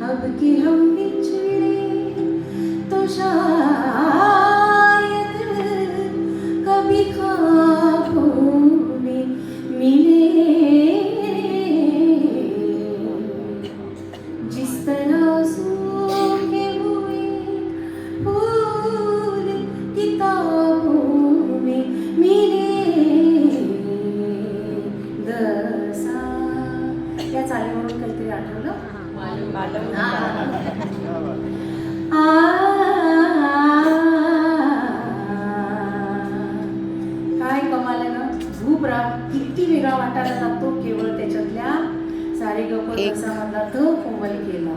अब कि हम बिछड़े तो शायद कभी ख्वाबों में मिले, जिस तरह सूखे हुए फूल किताबों में मिले दसा. या चालीवरून काहीतरी आठवलं. काय कमाल आहे ना. धूप राग किती वेगळा वाटायला लागतो केवळ त्याच्यातल्या सारे गप्प मधला तो कोमल केला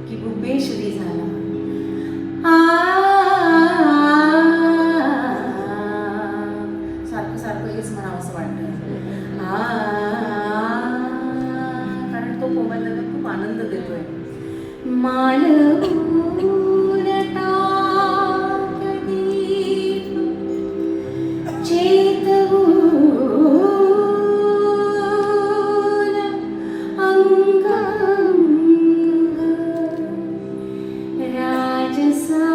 की गुब्बेश्वरी झाला. सारखं सारखं हेच म्हणावं असं वाटतं. कारण तो कोमलला खूप आनंद देतोय. मालवून टाकदीप चेतवून अंग राजसा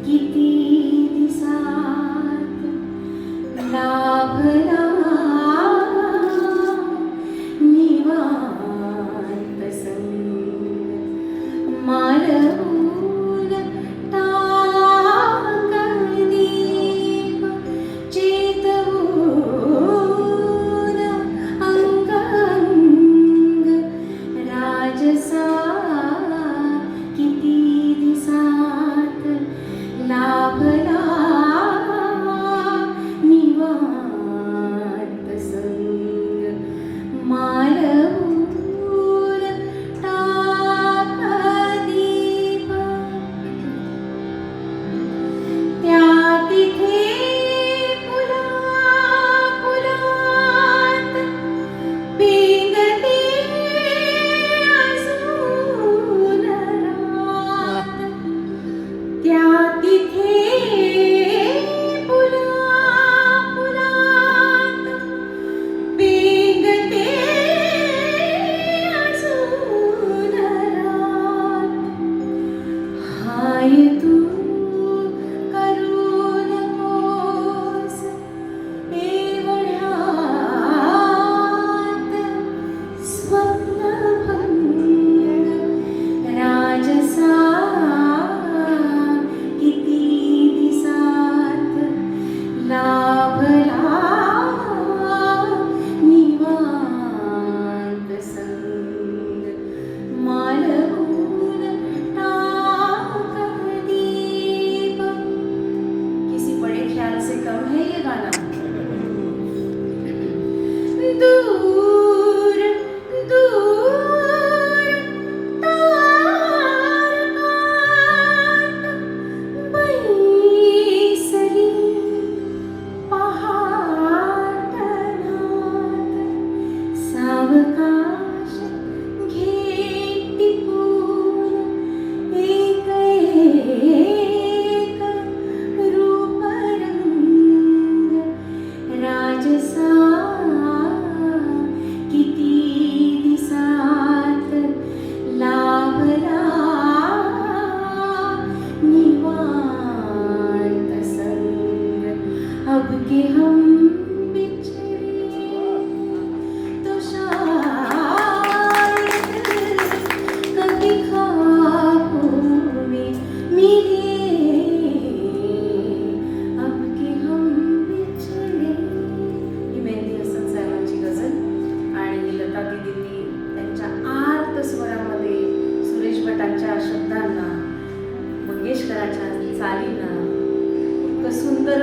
किती दिसात लाभला मालवून टाकदीप चेतवून अंग राजसा किती दिसात लाभला निवांत संग. मालवून दूर दूर तारकात बैसली पहाटनात सावकाश घेती पूर एक एक रूपरंग राजसा किती दिसात लाभला निवांत संग. अब के हम बिछड़े तो शायद कभी ख्वाबों में मिले. अब के हम बिछड़े. ही मेहंदी हसन साहेबांची गझल आणि लता दीदींनी त्यांच्या आर्त स्वरामध्ये सुरेश भटांच्या शब्दांना मंगेशकरांच्या चालींना इतकं सुंदर